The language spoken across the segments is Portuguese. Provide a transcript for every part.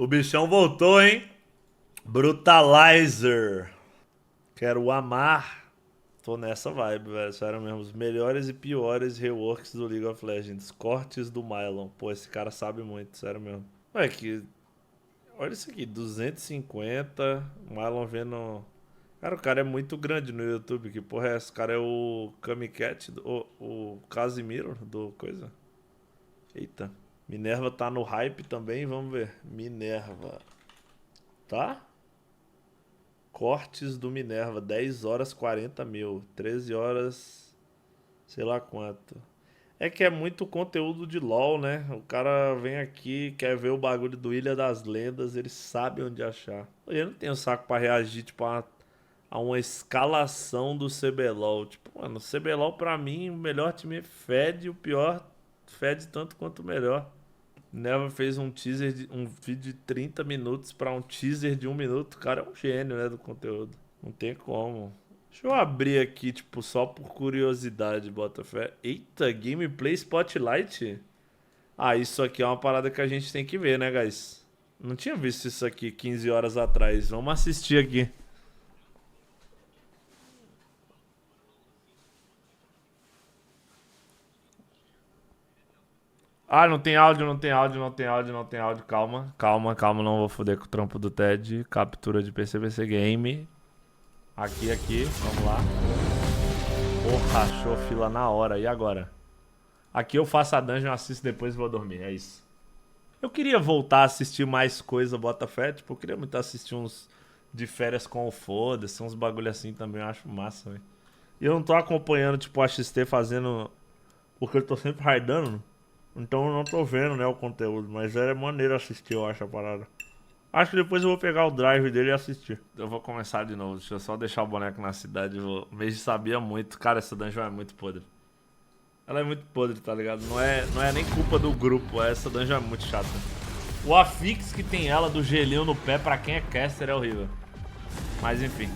O bichão voltou, hein? Brutalizer. Quero amar. Tô nessa vibe, velho. Sério mesmo. Os melhores e piores reworks do League of Legends. Cortes do Mylon. Pô, esse cara sabe muito, sério mesmo. Ué, que... Olha isso aqui, 250. Mylon vendo... Cara, o cara é muito grande no YouTube. Que porra é essa? O cara é o Kamikat, o Casimiro do coisa. Eita. Minerva tá no hype também, vamos ver. Minerva. Tá? Cortes do Minerva, 10 horas 40 mil. 13 horas, sei lá quanto. É que é muito conteúdo de LoL, né? O cara vem aqui, quer ver o bagulho do Ilha das Lendas, ele sabe onde achar. Eu não tenho saco pra reagir, tipo, a uma escalação do CBLOL. Tipo, mano, o CBLOL pra mim, o melhor time fede, o pior fede tanto quanto o melhor. Neva fez um teaser, um vídeo de 30 minutos pra um teaser de 1 minuto. O cara é um gênio, né, do conteúdo. Não tem como. Deixa eu abrir aqui, tipo, só por curiosidade, Botafé. Eita, gameplay Spotlight? Ah, isso aqui é uma parada que a gente tem que ver, né, guys? Não tinha visto isso aqui 15 horas atrás. Vamos assistir aqui. Ah, não tem áudio, não tem áudio, não tem áudio, não tem áudio. Calma, calma, calma, não vou foder com o trampo do TED. Captura de PCBC Game. Aqui, vamos lá. Porra, achou fila na hora. E agora? Aqui eu faço a dungeon, assisto depois e vou dormir, é isso. Eu queria voltar a assistir mais coisa, Botafé. Tipo, eu queria muito assistir uns de férias com o foda-se, uns bagulho assim também, eu acho massa, velho. E eu não tô acompanhando, tipo, a XT fazendo... Porque eu tô sempre raidando. Então eu não tô vendo, né, o conteúdo. Mas é maneiro assistir, eu acho, a parada. Acho que depois eu vou pegar o drive dele e assistir. Eu vou começar de novo. Deixa eu só deixar o boneco na cidade. O Mage sabia muito. Cara, essa dungeon é muito podre. Ela é muito podre, tá ligado? Não é nem culpa do grupo. Essa dungeon é muito chata. O afix que tem ela do gelinho no pé pra quem é caster é horrível. Mas enfim.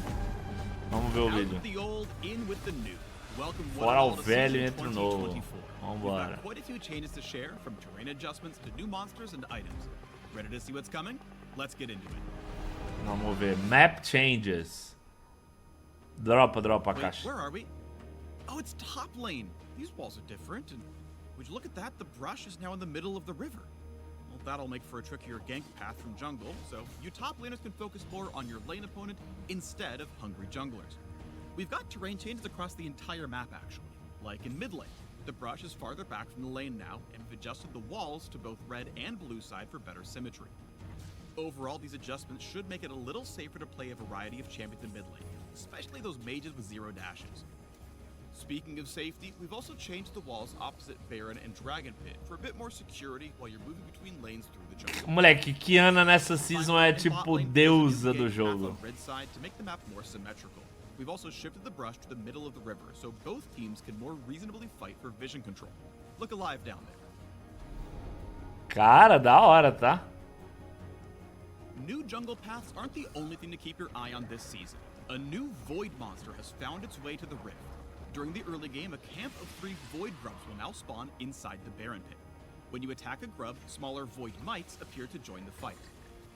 Vamos ver o vídeo. Fora o velho entre o novo. Vambora. Vamos ver. Map changes. Dropa a caixa. Where are we? Oh, it's top lane. These walls are different. And would you look at that? The brush is now in the middle of the river. Well, that'll make for a trickier gank path from jungle, so you top laners can focus more on your lane opponent instead of hungry junglers. We've got terrain changes across the entire map, actually. Like in mid lane, the brush is farther back from the lane now, and we've adjusted the walls to both red and blue side for better symmetry. Overall, these adjustments should make it a little safer to play a variety of champions in mid lane, especially those mages with zero dashes. Speaking of safety, we've also changed the walls opposite Baron and Dragon Pit for a bit more security while you're moving between lanes through the jungle. Moleque, Kiana nessa season é tipo deusa do jogo. We've also shifted the brush to the middle of the river, so both teams can more reasonably fight for vision control. Look alive down there. Cara, da hora, tá? New jungle paths aren't the only thing to keep your eye on this season. A new void monster has found its way to the rift. During the early game, a camp of 3 void grubs will now spawn inside the Baron Pit. When you attack a grub, smaller void mites appear to join the fight.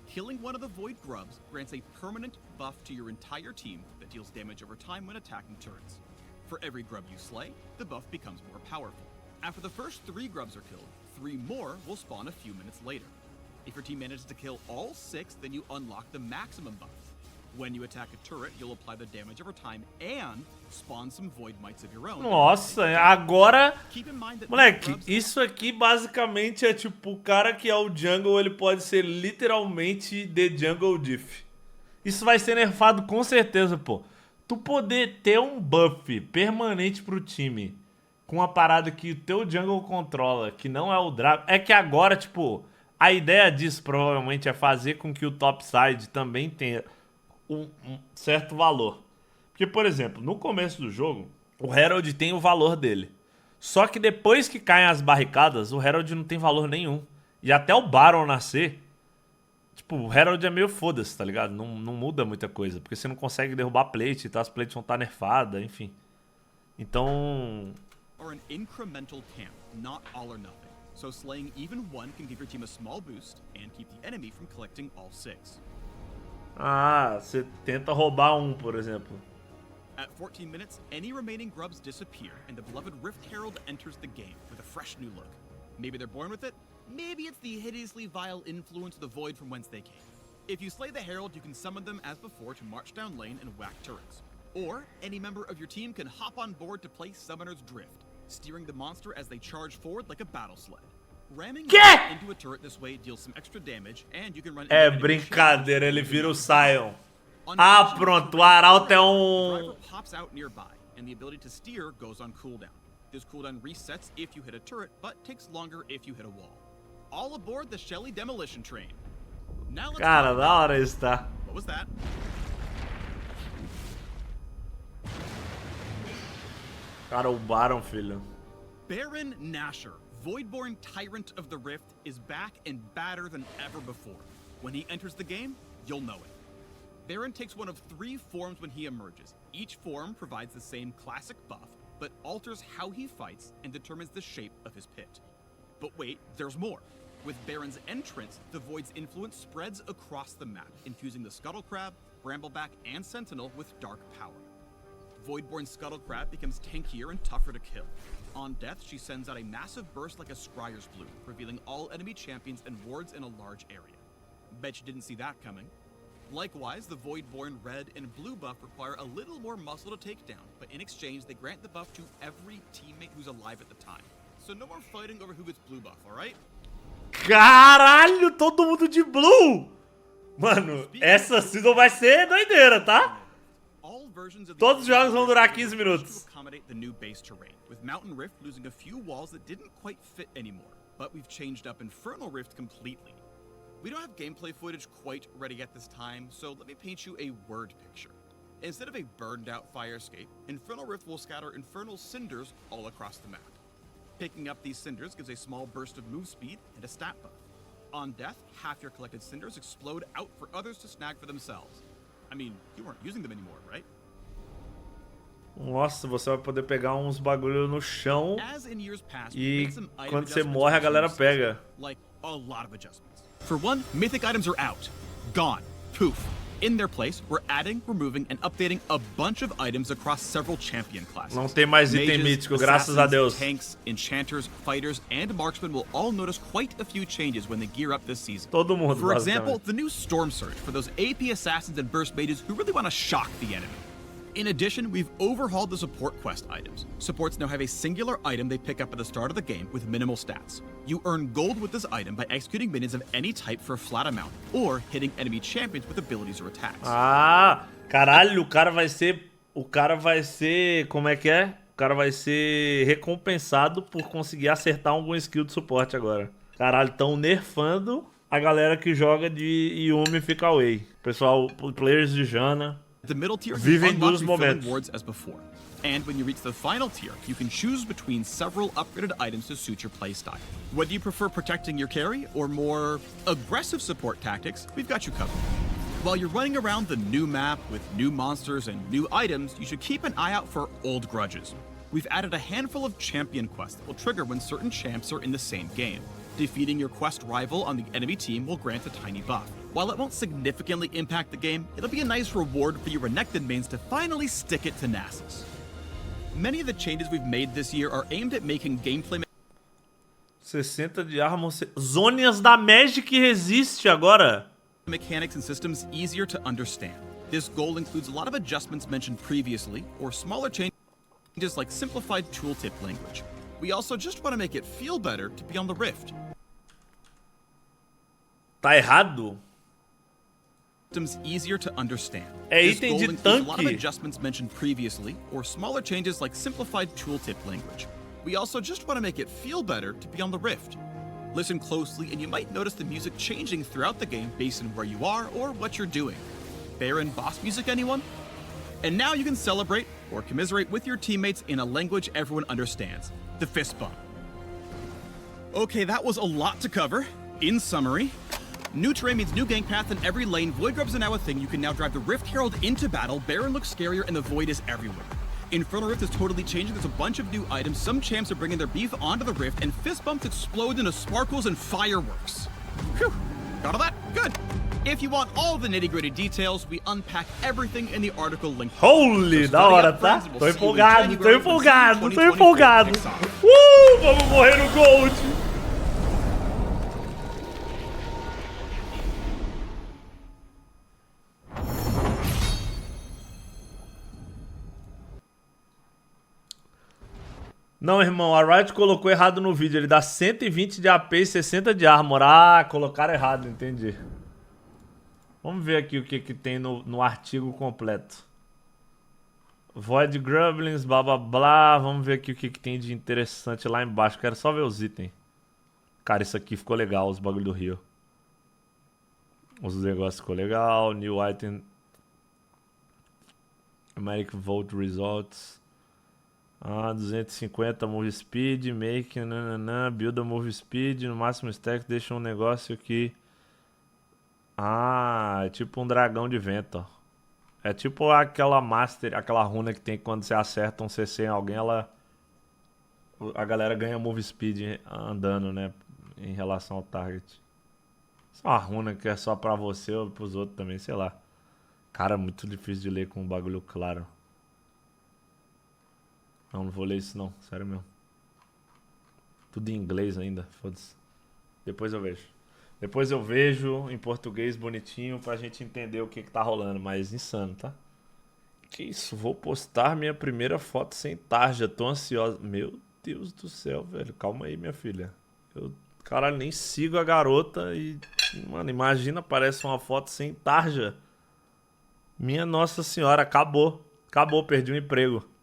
Killing one of the void grubs grants a permanent buff to your entire team that deals damage over time when attacking turrets. For every grub you slay, the buff becomes more powerful. After the first 3 grubs are killed, 3 more will spawn a few minutes later. If your team manages to kill all 6, then you unlock the maximum buff. When you attack a turret, you'll apply the damage over time and spawn some void mites of your own. Nossa, agora... Moleque, isso aqui basicamente é tipo, o cara que é o jungle, ele pode ser literalmente The Jungle Diff. Isso vai ser nerfado com certeza, pô. Tu poder ter um buff permanente pro time com uma parada que o teu jungle controla, que não é o Dragon... É que agora, tipo, a ideia disso provavelmente é fazer com que o topside também tenha um certo valor. Porque, por exemplo, no começo do jogo, o Herald tem o valor dele. Só que depois que caem as barricadas, o Herald não tem valor nenhum. E até o Baron nascer, tipo, o Herald é meio foda-se, tá ligado? Não muda muita coisa. Porque você não consegue derrubar plate, tá? As plates vão estar nerfadas, enfim. Então... Or an incremental camp, not all or nothing. so slaying even one can give your team a small boost and keep the enemy from collecting all 6. Ah, você tenta roubar um, por exemplo. At 14 minutes, any remaining grubs disappear, and the beloved Rift Herald enters the game with a fresh new look. Maybe they're born with it, maybe it's the hideously vile influence of the void from whence they came. If you slay the Herald, you can summon them as before to march down lane and whack turrets. Or, any member of your team can hop on board to play Summoner's Drift, steering the monster as they charge forward like a battle sled. Ramming into a turret this way deals some extra damage, and you can run É brincadeira, ele vira o Sion. Ah, pronto, o Arauto é The driver pops out nearby, and the ability to steer goes on cooldown. This cooldown resets if you hit a turret, but takes longer if you hit a wall. All aboard the Shelly Demolition Train. Now let's Cara, da hora isso, tá? What was that? Cara, o Baron, filho. Baron Nashor, Voidborn Tyrant of the Rift, is back and badder than ever before. When he enters the game, you'll know it. Baron takes one of 3 forms when he emerges. Each form provides the same classic buff, but alters how he fights and determines the shape of his pit. But wait, there's more. With Baron's entrance, the Void's influence spreads across the map, infusing the Scuttle Crab, Brambleback, and Sentinel with dark power. Voidborn Scuttle Crab becomes tankier and tougher to kill. On death, she sends out a massive burst like a Scryer's Bloom, revealing all enemy champions and wards in a large area. Bet you didn't see that coming. Likewise, the Voidborn red and blue buff require a little more muscle to take down, but in exchange, they grant the buff to every teammate who's alive at the time. So no more fighting over who gets blue buff, alright? Caralho, todo mundo de blue! Mano, essa season vai ser doideira, tá? Todos os jogos vão durar 15 minutos. Accommodate the new base terrain, with Mountain Rift losing a few walls that didn't quite fit anymore, but we've changed up Infernal Rift completely. We don't have gameplay footage quite ready at this time, so let me paint you a word picture. Instead of a burned out fire escape, Infernal Rift will scatter infernal cinders all across the map. Picking up these cinders gives a small burst of move speed and a stat buff. On death, half your collected cinders explode out for others to snag for themselves. I mean, you weren't using them anymore, right? Nossa, você vai poder pegar uns bagulho no chão e quando você morre a galera pega. Like a lot of adjustments. For one, mythic items are out. Gone. Poof. In their place, we're adding, removing, and updating a bunch of items across several champion classes. Não tem mais item mítico, graças a Deus. Tanks, enchanters, fighters, and marksmen will all notice quite a few changes when they gear up this season. Todo mundo, for example, the new Storm Surge for those AP assassins and burst mages who really want to shock the enemy. In addition, we've overhauled the support quest items. Supports now have a singular item they pick up at the start of the game with minimal stats. You earn gold with this item by executing minions of any type for a flat amount, or hitting enemy champions with abilities or attacks. Ah, caralho, o cara vai ser, como é que é? O cara vai ser recompensado por conseguir acertar algum skill de suporte agora. Caralho, tão nerfando a galera que joga de Yumi e fica away. Pessoal, players de Jana. The middle tier Vivem unlocks dos momentos. wards as before. And when you reach the final tier, you can choose between several upgraded items to suit your playstyle. Whether you prefer protecting your carry or more aggressive support tactics, we've got you covered. While you're running around the new map with new monsters and new items, you should keep an eye out for old grudges. We've added a handful of champion quests that will trigger when certain champs are in the same game. Defeating your quest rival on the enemy team will grant a tiny buff. While it won't significantly impact the game, it'll be a nice reward for your Renekton mains to finally stick it to Nasus. Many of the changes we've made this year are aimed at making gameplay 60 de arma. Zônias da Magic resiste agora. Mechanics and systems easier to understand. This goal includes a lot of adjustments mentioned previously, or smaller changes like simplified tooltip language. We also just want to make it feel better to be on the Rift. Tá errado? Systems easier to understand. É item de a lot of tanque. adjustments mentioned previously, or smaller changes like simplified tooltip language. We also just want to make it feel better to be on the Rift. Listen closely and you might notice the music changing throughout the game based on where you are or what you're doing. Baron boss music, anyone? And now you can celebrate or commiserate with your teammates in a language everyone understands. The fist bump. Okay, that was a lot to cover. In summary, new terrain means new gank path in every lane. Void grubs are now a thing. You can now drive the Rift Herald into battle. Baron looks scarier and the Void is everywhere. Infernal Rift is totally changing. There's a bunch of new items. Some champs are bringing their beef onto the Rift, and fist bumps explode into sparkles and fireworks. Phew. Got all that? Good. If you want all the nitty-gritty details, we unpack everything in the article linked. Holy, da hora, tá? Tô empolgado, tô empolgado, tô empolgado. Vamos morrer no Gold. Não, irmão, a Riot colocou errado no vídeo. Ele dá 120 de AP e 60 de armor. Ah, colocaram errado, entendi. Vamos ver aqui o que tem no artigo completo. Void Grublins, blá blá blá. Vamos ver aqui o que tem de interessante lá embaixo. Quero só ver os itens. Cara, isso aqui ficou legal, os bagulho do Rio. Os negócios ficou legal. New item. American Vote Results. 250 move speed, make, nananã, build a move speed, no máximo stack, deixa um negócio que... é tipo um dragão de vento, ó. É tipo aquela master, aquela runa que tem quando você acerta um CC em alguém, a galera ganha move speed andando, né, em relação ao target. Isso é uma runa que é só pra você ou pros outros também, sei lá. Cara, muito difícil de ler com um bagulho claro. Não vou ler isso não, sério mesmo. Tudo em inglês ainda, foda-se. Depois eu vejo. Depois eu vejo em português bonitinho pra gente entender o que tá rolando, mas insano, tá? Que isso, vou postar minha primeira foto sem tarja, tô ansiosa. Meu Deus do céu, velho, calma aí, minha filha. Eu, caralho, nem sigo a garota e... Mano, imagina, aparece uma foto sem tarja. Minha nossa senhora, acabou. Acabou, perdi o emprego.